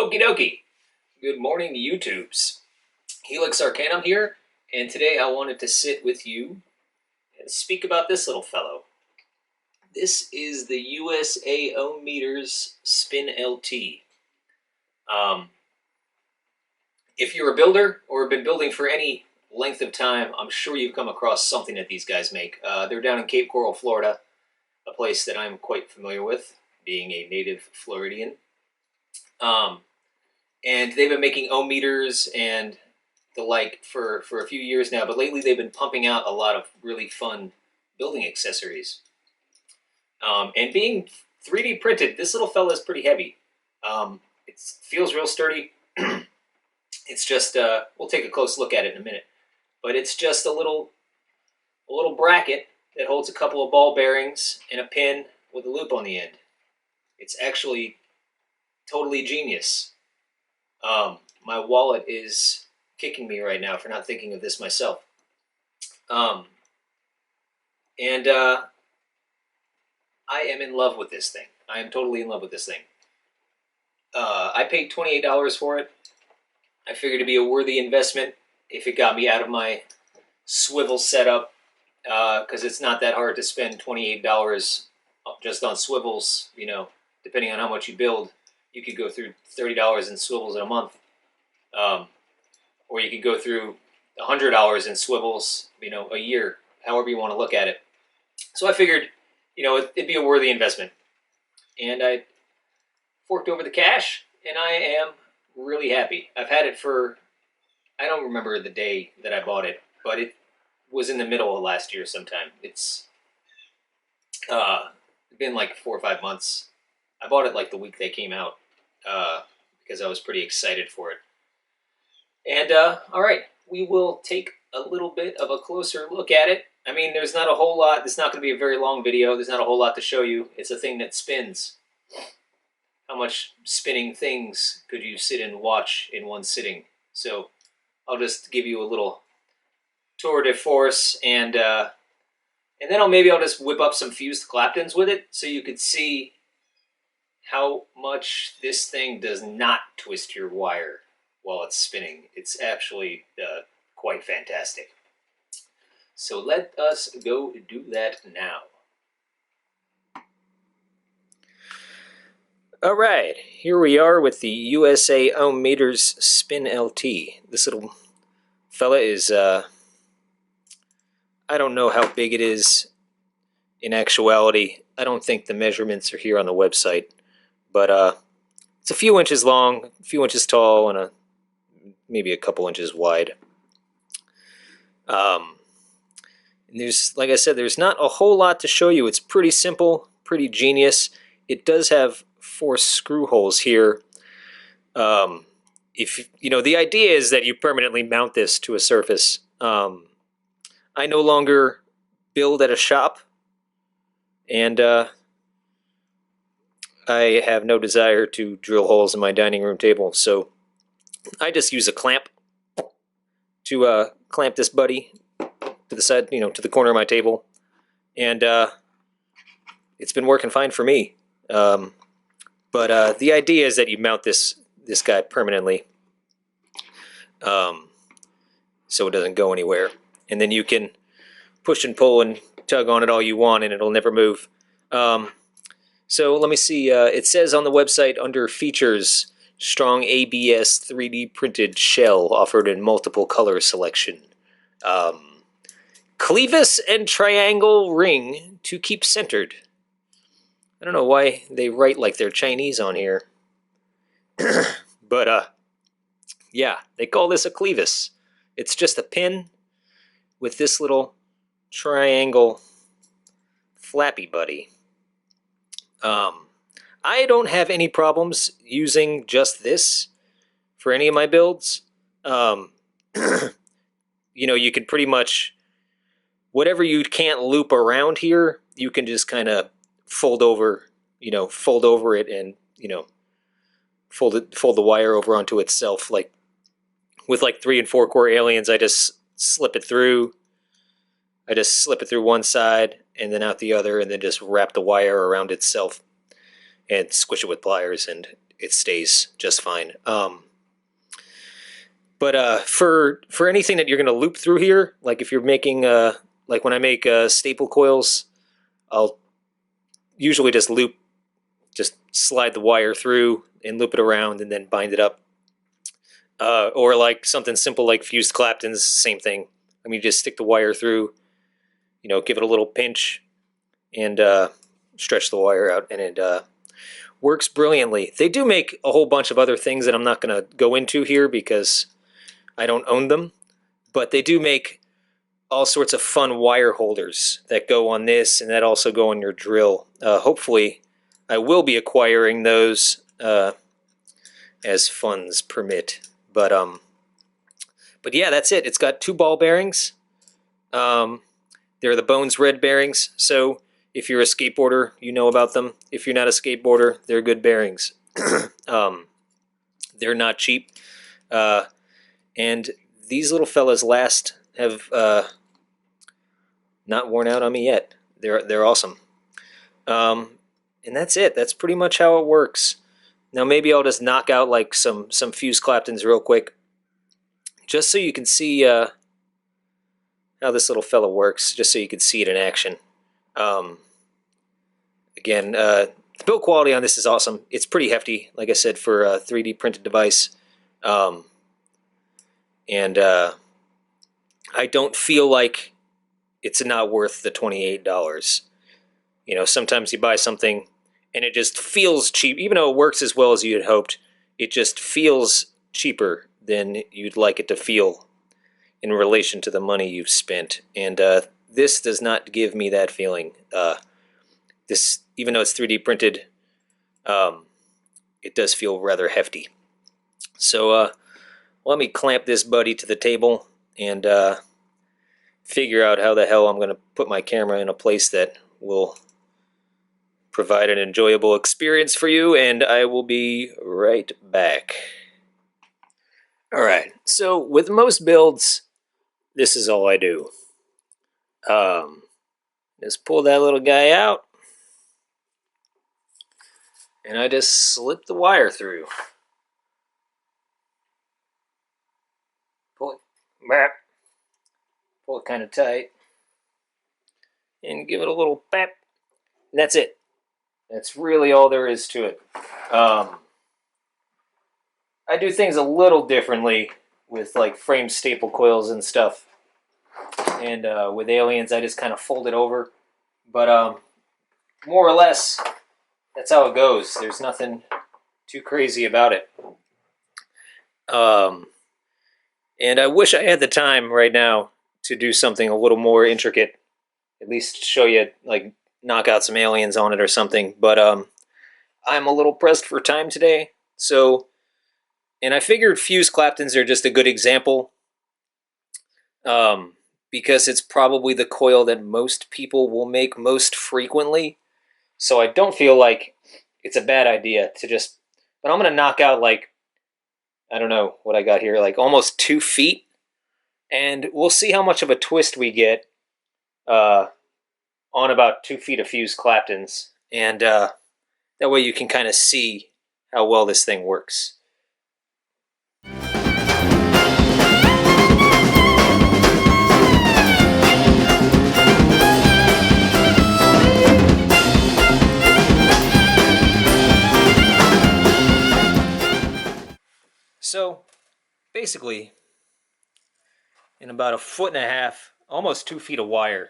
Okie dokie. Good morning, YouTubes. Helix Arcanum here, and today I wanted to sit with you and speak about this little fellow. This is the USA Ohm Meters SpinLT. If you're a builder or have been building for any length of time, I'm sure you've come across something that these guys make. They're down in Cape Coral, Florida, a place that I'm quite familiar with, being a native Floridian. And they've been making ohm meters and the like for a few years now, but lately they've been pumping out a lot of really fun building accessories. And being 3D printed, this little fella is pretty heavy. It feels real sturdy. It's just, we'll take a close look at it in a minute, but it's just a little bracket that holds a couple of ball bearings and a pin with a loop on the end. It's actually totally genius. My wallet is kicking me right now for not thinking of this myself. I am in love with this thing. I am totally in love with this thing. I paid $28 for it. I figured it'd be a worthy investment if it got me out of my swivel setup, because it's not that hard to spend $28 just on swivels. You know, depending on how much you build, you could go through $30 in swivels in a month, or you could go through $100 in swivels, you know, a year, however you want to look at it. So I figured, you know, it'd be a worthy investment, and I forked over the cash, and I am really happy. I've had it for, I don't remember the day that I bought it, but it was in the middle of last year sometime. It's been like 4 or 5 months. I bought it like the week they came out, because I was pretty excited for it. And all right, we will take a little bit of a closer look at it. I mean, there's not a whole lot. It's not going to be a very long video. There's not a whole lot to show you. It's a thing that spins. How much spinning things could you sit and watch in one sitting? So I'll just give you a little tour de force, and then maybe I'll just whip up some fused Claptons with it so you could see how much this thing does not twist your wire while it's spinning. It's actually quite fantastic. So let us go do that now. All right, here we are with the USA Ohm Meters SpinLT. This little fella is, I don't know how big it is in actuality. I don't think the measurements are here on the website, but it's a few inches long, a few inches tall, and maybe a couple inches wide. And there's, like I said, there's not a whole lot to show you. It's pretty simple, pretty genius. It does have 4 screw holes here. If you know, the idea is that you permanently mount this to a surface. I no longer build at a shop, and I have no desire to drill holes in my dining room table, so I just use a clamp to clamp this buddy to the side, you know, to the corner of my table, and it's been working fine for me. But the idea is that you mount this guy permanently, so it doesn't go anywhere, and then you can push and pull and tug on it all you want, and it'll never move. So let me see. It says on the website under features, strong ABS 3D printed shell offered in multiple color selection. Clevis and triangle ring to keep centered. I don't know why they write like they're Chinese on here. But, yeah, they call this a clevis. It's just a pin with this little triangle flappy buddy. I don't have any problems using just this for any of my builds. You know, you can pretty much, whatever you can't loop around here, you can just kind of fold over it, and, you know, fold the wire over onto itself. Like with like 3 and 4 core aliens, I just slip it through one side and then out the other, and then just wrap the wire around itself and squish it with pliers, and it stays just fine. But for anything that you're going to loop through here, like if you're making like when I make staple coils, I'll usually just slide the wire through and loop it around and then bind it up. Or like something simple like fused Claptons, same thing. I mean, just stick the wire through, give it a little pinch, and stretch the wire out, and it works brilliantly. They do make a whole bunch of other things that I'm not going to go into here because I don't own them, but they do make all sorts of fun wire holders that go on this and that also go on your drill. Hopefully, I will be acquiring those as funds permit. But yeah, that's it. It's got 2 ball bearings. They're the Bones Red bearings. So if you're a skateboarder, you know about them. If you're not a skateboarder, they're good bearings. They're not cheap. And these little fellas have not worn out on me yet. They're awesome. And that's it. That's pretty much how it works. Now maybe I'll just knock out like some fused Claptons real quick, just so you can see how this little fella works, just so you can see it in action. Again, the build quality on this is awesome. It's pretty hefty, like I said, for a 3D printed device. And I don't feel like it's not worth the $28. Sometimes you buy something and it just feels cheap. Even though it works as well as you had hoped, it just feels cheaper than you'd like it to feel in relation to the money you've spent. And this does not give me that feeling. This, even though it's 3D printed, it does feel rather hefty. So let me clamp this buddy to the table and figure out how the hell I'm going to put my camera in a place that will provide an enjoyable experience for you, and I will be right back. Alright, so with most builds, this is all I do. Just pull that little guy out, and I just slip the wire through. Pull it kind of tight, and give it a little pep, and that's it. That's really all there is to it. I do things a little differently with like frame staple coils and stuff. And with aliens, I just kind of fold it over. But more or less, that's how it goes. There's nothing too crazy about it. And I wish I had the time right now to do something a little more intricate. At least show you, like, knock out some aliens on it or something. But I'm a little pressed for time today. So, and I figured fused Claptons are just a good example. Because it's probably the coil that most people will make most frequently. So I don't feel like it's a bad idea to just... But I'm going to knock out, like, I don't know what I got here, like almost 2 feet. And we'll see how much of a twist we get on about 2 feet of fused Claptons. And that way you can kind of see how well this thing works. So, basically, in about 1.5 feet, almost 2 feet of wire.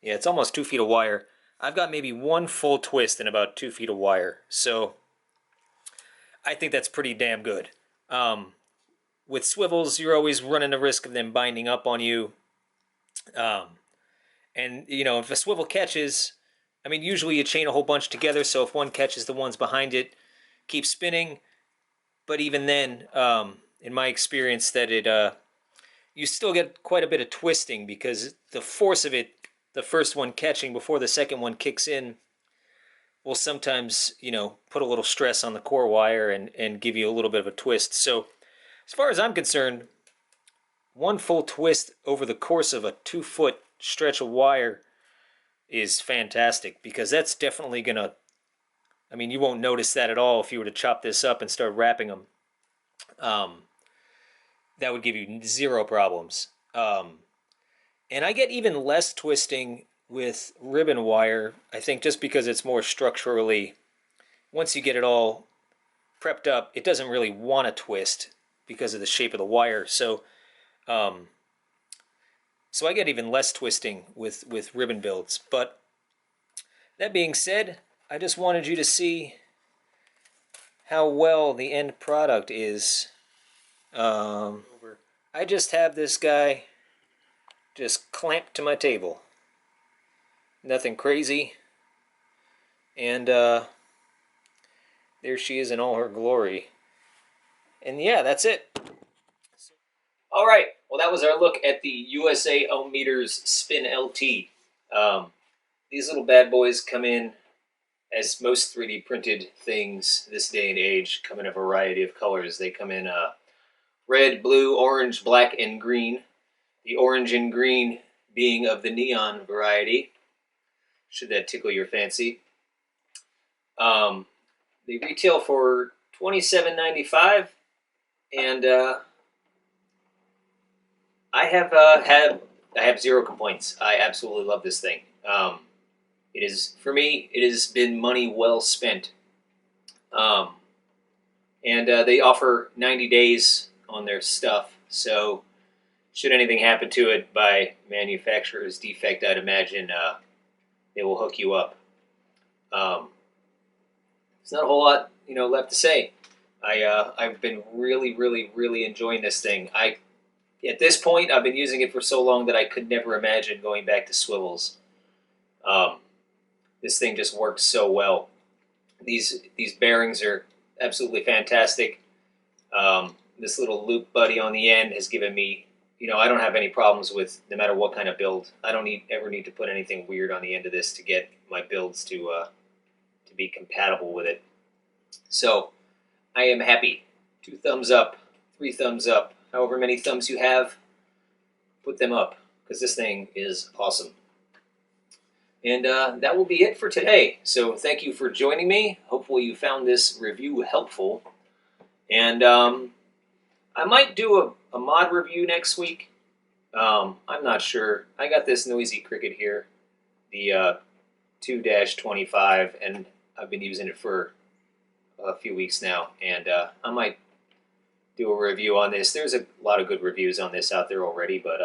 Yeah, it's almost 2 feet of wire. I've got maybe 1 full twist in about 2 feet of wire. So, I think that's pretty damn good. With swivels, you're always running the risk of them binding up on you. And, if a swivel catches, I mean, usually you chain a whole bunch together, so if one catches, the ones behind it keep spinning. But even then, in my experience, that you still get quite a bit of twisting because the force of it, the first one catching before the second one kicks in, will sometimes, put a little stress on the core wire and give you a little bit of a twist. So, as far as I'm concerned, 1 full twist over the course of a 2-foot stretch of wire is fantastic because that's definitely going to I mean, you won't notice that at all if you were to chop this up and start wrapping them. That would give you zero problems. And I get even less twisting with ribbon wire, I think, just because it's more structurally, once you get it all prepped up, it doesn't really want to twist because of the shape of the wire. So I get even less twisting with ribbon builds. But that being said, I just wanted you to see how well the end product is. I just have this guy just clamped to my table. Nothing crazy. And there she is in all her glory. And yeah, that's it. All right. Well, that was our look at the USA Ohm Meters SpinLT. These little bad boys come in, as most 3D printed things this day and age, come in a variety of colors. They come in red, blue, orange, black, and green. The orange and green being of the neon variety, should that tickle your fancy. They retail for $27.95, and I have zero complaints. I absolutely love this thing. It is, for me, it has been money well spent. And they offer 90 days on their stuff, so should anything happen to it by manufacturer's defect, I'd imagine they will hook you up. There's not a whole lot, left to say. I've been really enjoying this thing. At this point, I've been using it for so long that I could never imagine going back to swivels. This thing just works so well. These bearings are absolutely fantastic. This little loop buddy on the end has given me, I don't have any problems with no matter what kind of build. I don't ever need to put anything weird on the end of this to get my builds to be compatible with it. So I am happy. 2 thumbs up, 3 thumbs up, however many thumbs you have, put them up, because this thing is awesome. And that will be it for today. So thank you for joining me. Hopefully you found this review helpful. And I might do a mod review next week. I'm not sure. I got this noisy cricket here, the 2-25, and I've been using it for a few weeks now. And I might do a review on this. There's a lot of good reviews on this out there already, but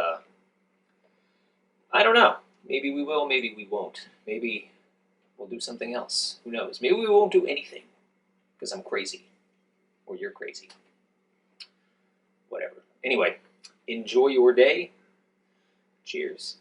I don't know. Maybe we will, maybe we won't. Maybe we'll do something else. Who knows? Maybe we won't do anything because I'm crazy or you're crazy. Whatever. Anyway, enjoy your day. Cheers.